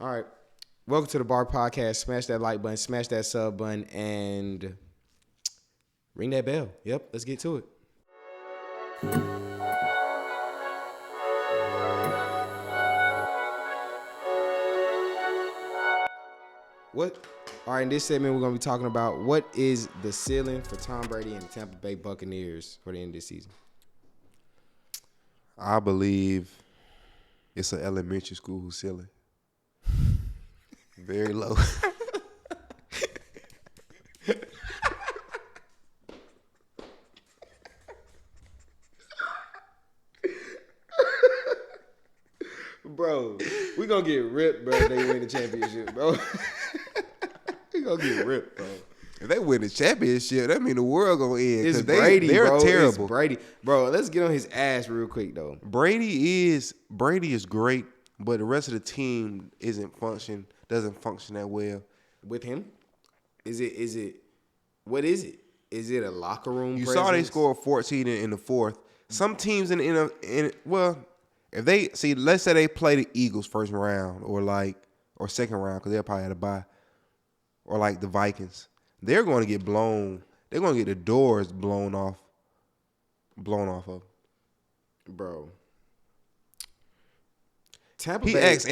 All right. Welcome to the Bar Podcast. Smash that like button, smash that sub button, and ring that bell. Yep, let's get to it. What? All right, in this segment, we're going to be talking about what is the ceiling for Tom Brady and the Tampa Bay Buccaneers for the end of this season. I believe it's an elementary school ceiling. Very low. Bro, we going to get ripped, bro, if they win the championship, bro. We going to get ripped, bro. If they win the championship, that mean the world gonna end. It's Brady, they're bro. terrible. It's Brady. Bro, let's get on his ass real quick, though. Brady is great, but the rest of the team doesn't function that well. With him? What is it? Is it a locker room You presence? saw they scored 14 in the fourth. Some teams if they let's say they play the Eagles first round or second round because they'll probably have a bye, or like the Vikings, they're going to get blown. They're going to get the doors blown off of. Bro. Tampa He Bay. asked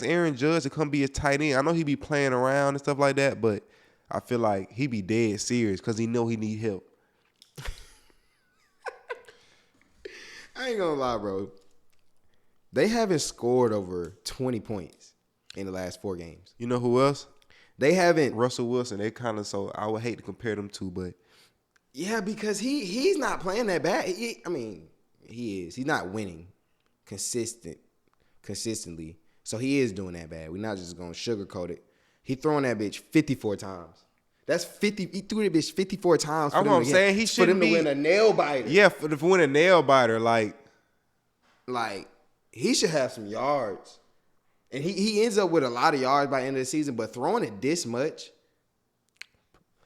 Aaron Judge to come be a tight end. I know he be playing around and stuff like that, but I feel like he be dead serious because he know he need help. I ain't gonna lie, bro. They haven't scored over 20 points in the last 4 games. You know who else? They haven't. Russell Wilson. They kind of I would hate to compare them to, but Yeah, because he's not playing that bad. He is. He's not winning consistently. So he is doing that bad. We're not just gonna sugarcoat it. He throwing that bitch 54 times. That's 50. He threw that bitch 54 times. That's what I'm saying. He shouldn't be, for them to win a nail biter. Yeah, for win a nail biter, like he should have some yards. And he ends up with a lot of yards by the end of the season, but throwing it this much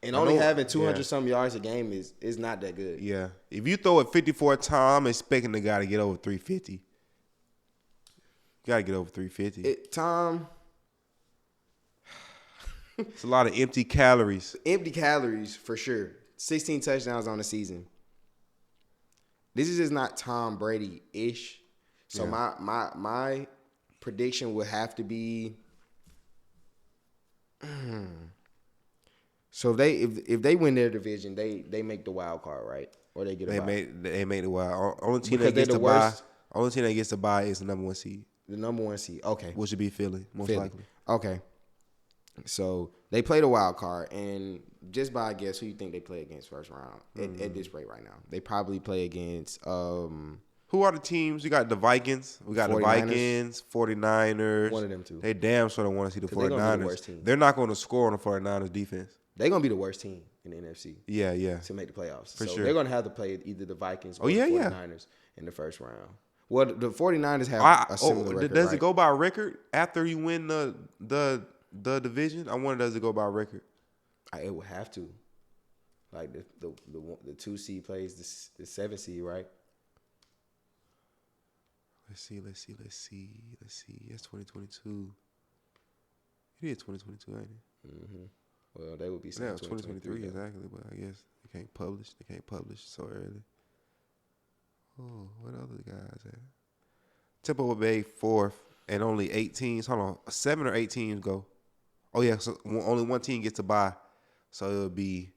and only having 200-something yards a game is not that good. Yeah. If you throw it 54 times, I'm expecting the guy to get over 350. You got to get over 350. Tom. It's a lot of empty calories. Empty calories, for sure. 16 touchdowns on the season. This is just not Tom Brady-ish. So my prediction would have to be. So if they win their division, they make the wild card, right? Or they get a bye. They made the wild. Only team Because that gets they're the the bye. worst. Only team that gets the bye is the number 1 seed. The number 1 seed. Okay. Which would be Philly, most likely. Okay. So they play the wild card, and just by guess, who you think they play against first round at this rate right now? They probably play against. Who are the teams? We got the Vikings. We got 49ers. the Vikings, 49ers. One of them two. They damn sure don't want to see the 49ers. They're gonna be the worst team. They're not going to score on the 49ers defense. They're going to be the worst team in the NFC. Yeah. To make the playoffs. For so sure. they're going to have to play either the Vikings or the 49ers in the first round. Well, the 49ers have a similar record, does right? it go by record after you win the division? I wonder, does it go by record? It would have to. Like the 2 seed plays the 7 seed, right? Let's see. That's 2022. It is 2022, ain't it? Mm-hmm. Well, they would be Yeah, 2023 exactly. But I guess they can't publish so early. Oh, what other guys at? Tampa Bay 4th and only 8 teams. Hold on, 7 or 8 teams go. Oh yeah, so only 1 team gets to bye. So it'll be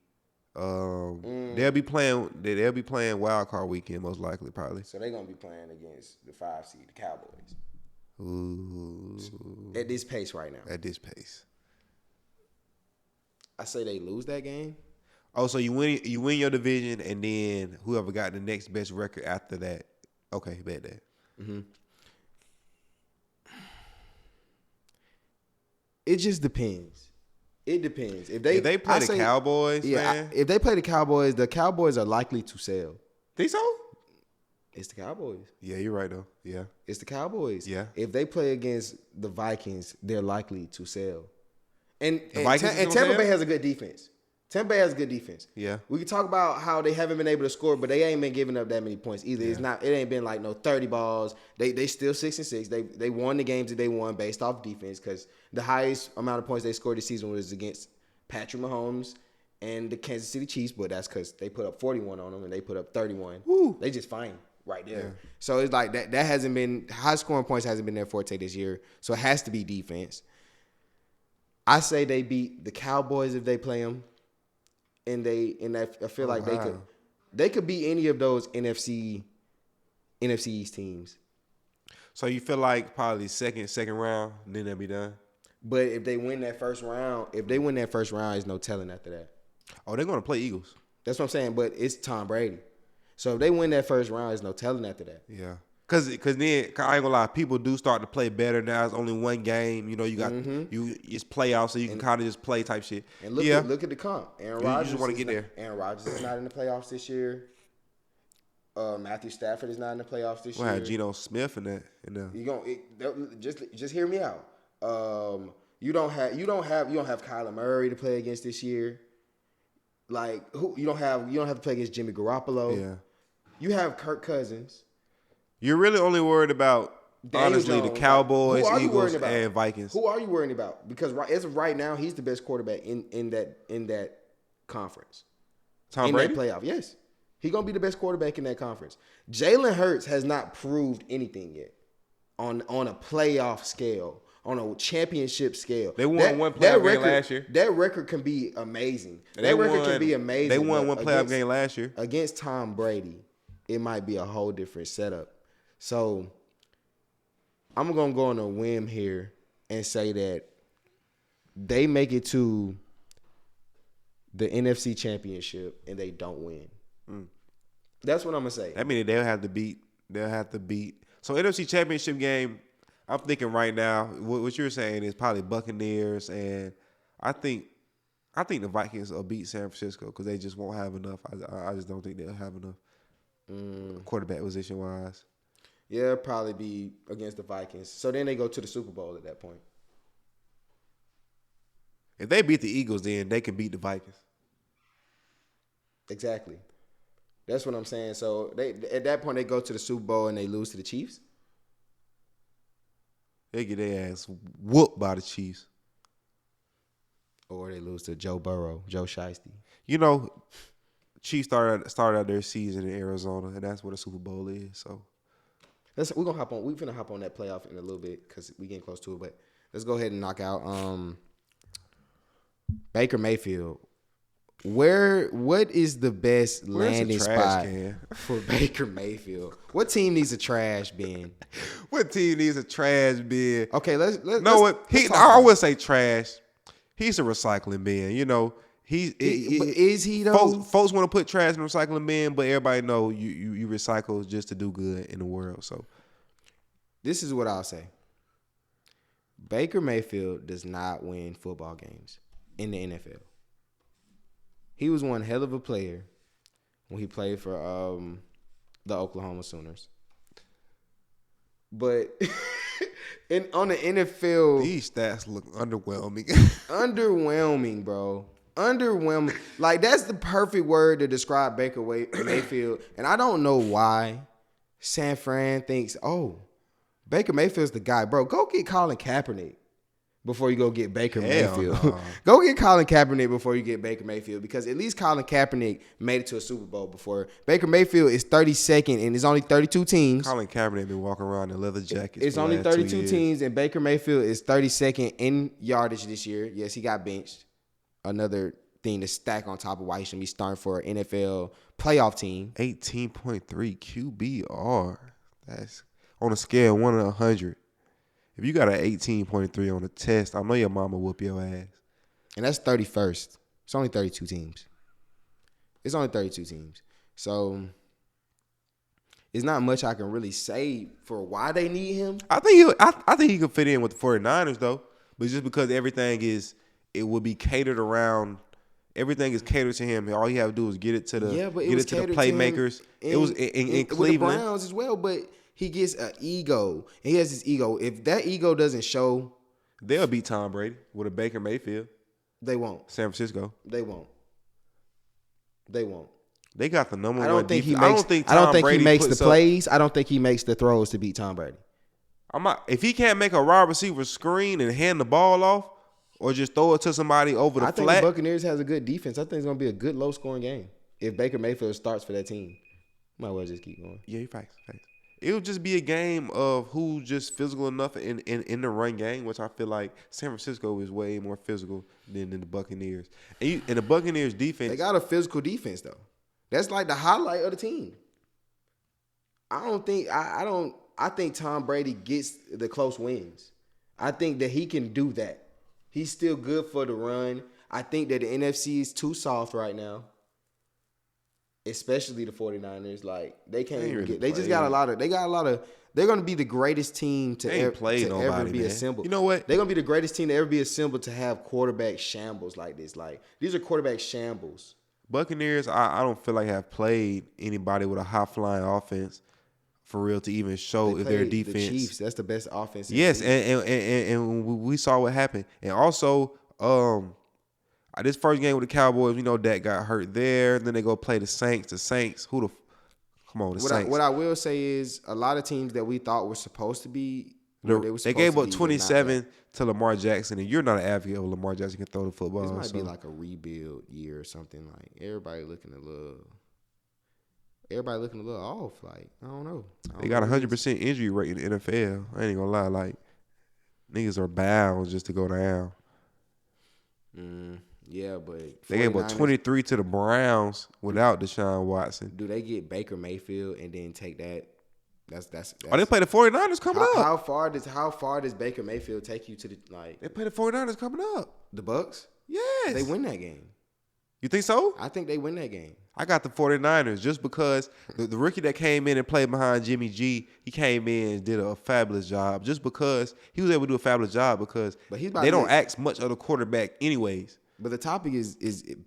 they'll be playing wild card weekend most likely, probably. So they're gonna be playing against the 5 seed, the Cowboys. Ooh. At this pace right now. At this pace. I say they lose that game. Oh, so you win your division, and then whoever got the next best record after that. Okay, bet that. Mm-hmm. It just depends. It depends. If they play the Cowboys, man. If they play the Cowboys are likely to sell. Think so? It's the Cowboys. Yeah, you're right though. Yeah. It's the Cowboys. Yeah. If they play against the Vikings, they're likely to sell. And Vikings Tampa Bay has a good defense. Tampa Bay has good defense. Yeah. We can talk about how they haven't been able to score, but they ain't been giving up that many points either. Yeah. It ain't been like no 30 balls. They still 6-6. They won the games that they won based off defense because the highest amount of points they scored this season was against Patrick Mahomes and the Kansas City Chiefs, but that's because they put up 41 on them and they put up 31. Woo. They just fine right there. Yeah. So it's like that hasn't been high scoring points hasn't been their forte this year. So it has to be defense. I say they beat the Cowboys if they play them. And I feel like they could beat any of those NFC East teams. So you feel like probably second round, then they'll be done. But if they win that first round, there's no telling after that. Oh, they're gonna play Eagles. That's what I'm saying. But it's Tom Brady, so if they win that first round, there's no telling after that. Yeah. Cause then I ain't gonna lie, people do start to play better now. It's only one game, you know. You got it's playoffs, so you can kind of just play type shit. And look at the comp. Aaron Rodgers. You just want to get there. Aaron Rodgers is not in the playoffs this year. Matthew Stafford is not in the playoffs this year. Well, Geno Smith in that. Just hear me out. You don't have Kyler Murray to play against this year. Like you don't have to play against Jimmy Garoppolo. Yeah. You have Kirk Cousins. You're really only worried about, honestly, the Cowboys, Eagles, and Vikings. Who are you worrying about? Because as of right now, he's the best quarterback in that conference. Tom Brady? In that playoff, yes. He's going to be the best quarterback in that conference. Jalen Hurts has not proved anything yet on a playoff scale, on a championship scale. They won one playoff game last year. That record can be amazing. They won one playoff game last year. Against Tom Brady, it might be a whole different setup. So I'm going to go on a whim here and say that they make it to the NFC Championship and they don't win. That's what I'm going to say. I mean, they'll have to beat. So NFC Championship game, I'm thinking right now, what you're saying is probably Buccaneers, and I think the Vikings will beat San Francisco because they just won't have enough. I just don't think they'll have enough quarterback position-wise. Yeah, it'll probably be against the Vikings. So then they go to the Super Bowl at that point. If they beat the Eagles, then they can beat the Vikings. Exactly. That's what I'm saying. So at that point, they go to the Super Bowl and they lose to the Chiefs? They get their ass whooped by the Chiefs. Or they lose to Joe Burrow, Joe Shiesty. You know, Chiefs started out their season in Arizona, and that's where the Super Bowl is, so... We're finna hop on that playoff in a little bit because we getting close to it. But let's go ahead and knock out Baker Mayfield. What is the best landing spot for Baker Mayfield? What team needs a trash bin? What team needs a trash bin? Okay, I would say trash. He's a recycling bin. You know, is he though? Folks want to put trash in the recycling bin, but everybody know you recycle just to do good in the world. So this is what I'll say. Baker Mayfield does not win football games in the NFL. He was one hell of a player when he played for the Oklahoma Sooners. But on the NFL, these stats look underwhelming. Underwhelming, bro. Underwhelming. Like, that's the perfect word to describe Baker Mayfield. And I don't know why San Fran thinks, oh, Baker Mayfield's the guy. Bro, go get Colin Kaepernick before you go get Baker Mayfield. No. Go get Colin Kaepernick before you get Baker Mayfield, because at least Colin Kaepernick made it to a Super Bowl before. Baker Mayfield is 32nd, and there's only 32 teams. Colin Kaepernick been walking around in leather jackets. It's only 32 teams, and Baker Mayfield is 32nd in yardage this year. Yes, he got benched. Another thing to stack on top of why he shouldn't be starting for an NFL playoff team. 18.3 QBR. That's on a scale of 1 to 100. If you got an 18.3 on a test, I know your mama whoop your ass. And that's 31st. It's only 32 teams. So it's not much I can really say for why they need him. I think he could fit in with the 49ers though. But just because it would be catered around. Everything is catered to him. All you have to do is get it to the playmakers. It was in Cleveland. With the Browns as well, but he gets an ego. He has his ego. If that ego doesn't show, they'll beat Tom Brady with a Baker Mayfield. They won't. San Francisco. They won't. They won't. They got the number I one don't think defense. he makes. I don't think Brady he makes the puts up, plays. I don't think he makes the throws to beat Tom Brady. If he can't make a wide receiver screen and hand the ball off, or just throw it to somebody over the I think flat. the Buccaneers has a good defense. I think it's gonna be a good low scoring game if Baker Mayfield starts for that team. Might well just keep going. Yeah, facts. It'll just be a game of who's just physical enough in the run game, which I feel like San Francisco is way more physical than the Buccaneers. And the Buccaneers defense, They got a physical defense though. That's like the highlight of the team. I think Tom Brady gets the close wins. I think that he can do that. He's still good for the run. I think that the NFC is too soft right now. Especially the 49ers. Like they can't even get. They just got a lot of. They're gonna be the greatest team to ever be assembled. You know what? They're gonna be the greatest team to ever be assembled to have quarterback shambles like this. Like these are quarterback shambles. Buccaneers, I don't feel like have played anybody with a high flying offense for real to even show if their defense. The Chiefs, that's the best offense. Yes, and we saw what happened, and also this first game with the Cowboys, we know Dak got hurt there. Then they go play the Saints. The Saints, Saints. What I will say is a lot of teams that we thought were supposed to be. They gave up 27 to Lamar Jackson, and you're not an advocate of Lamar Jackson can throw the football. This might be like a rebuild year or something. Like everybody looking a little off. Like I don't know. They got 100% injury rate in the NFL. I ain't gonna lie. Like niggas are bound just to go down. Yeah, but they gave up 23 to the Browns without Deshaun Watson. Do they get Baker Mayfield and then take that? That's they play the 49ers coming up. How far does Baker Mayfield take you to the like? They play the 49ers coming up. The Bucs? Yes. They win that game. You think so? I think they win that game. I got the 49ers just because the rookie that came in and played behind Jimmy G, he came in and did a fabulous job just because he was able to do a fabulous job because they don't ask much of the quarterback anyways. But the topic is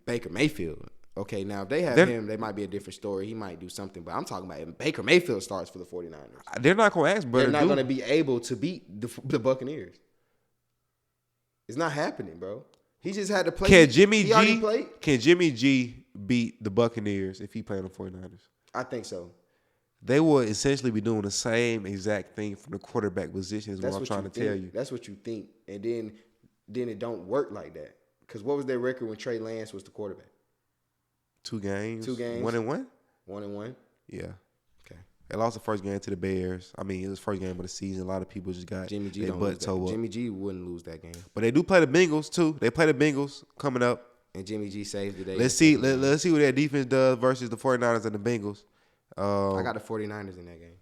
Baker Mayfield. Okay, now if they have him, they might be a different story. He might do something. But I'm talking about if Baker Mayfield starts for the 49ers. They're not going to ask, brother. They're not going to be able to beat the Buccaneers. It's not happening, bro. He just had to play. Can Jimmy G beat the Buccaneers if he played on the 49ers? I think so. They will essentially be doing the same exact thing from the quarterback position is what I'm trying to tell you. That's what you think. And then it don't work like that. Because what was their record when Trey Lance was the quarterback? 2 games. 1-1? 1-1? Yeah. Okay. They lost the first game to the Bears. I mean, it was the first game of the season. A lot of people just got Jimmy G their butt toe up. Jimmy G wouldn't lose that game. But they do play the Bengals, too. They play the Bengals coming up. And Jimmy G saved the day. Let's see what their defense does versus the 49ers and the Bengals. I got the 49ers in that game.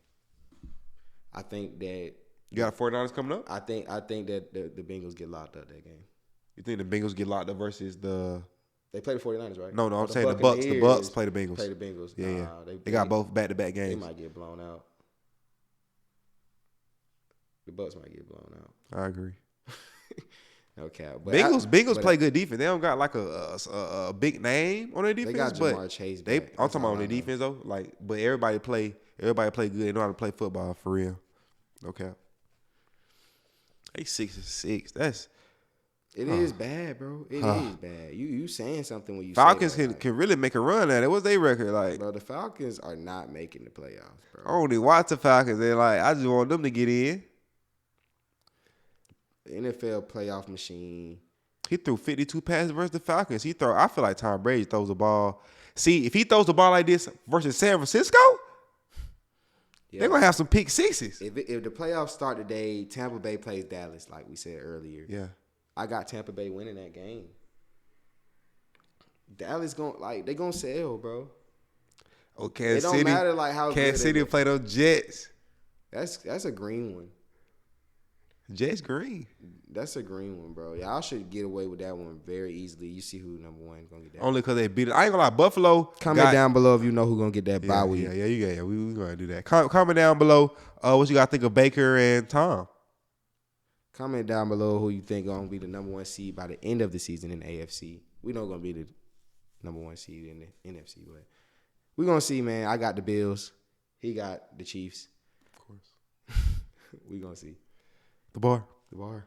I think that... You got the 49ers coming up? I think that the Bengals get locked up that game. You think the Bengals get locked up versus the... They play the 49ers, right? No, I'm saying the Bucs. The Bucs play the Bengals. Play the Bengals. Yeah. They got both back-to-back games. They might get blown out. The Bucs might get blown out. I agree. Okay, but Bengals play good defense. They don't got like a big name on their defense. They got Jamar Chase. I'm talking about on their defense though. Like, but everybody play good. They know how to play football for real. Okay. They 6-6. It is bad, bro. It is bad. You saying something when you Falcons say that, can really make a run at it. What's their record like? Bro, the Falcons are not making the playoffs, bro. I only watch the Falcons. They're like, I just want them to get in. The NFL playoff machine. He threw 52 passes versus the Falcons. I feel like Tom Brady throws the ball. See, if he throws the ball like this versus San Francisco, they're gonna have some pick sixes. If the playoffs start today, Tampa Bay plays Dallas, like we said earlier. Yeah. I got Tampa Bay winning that game. Dallas they gonna sell, bro. Okay, it don't matter like how Kansas City play those Jets. That's a green one. Jets green. That's a green one, bro. Y'all should get away with that one very easily. You see who number one gonna get that. Only because they beat it. I ain't gonna lie, Buffalo. Comment down below if you know who gonna get that bye week. Yeah. We gonna do that. Comment down below. What you gotta think of Baker and Tom. Comment down below who you think gonna be the number one seed by the end of the season in the AFC. We know gonna be the number one seed in the NFC, but we gonna see, man. I got the Bills. He got the Chiefs. Of course. We gonna see. The bar. The bar.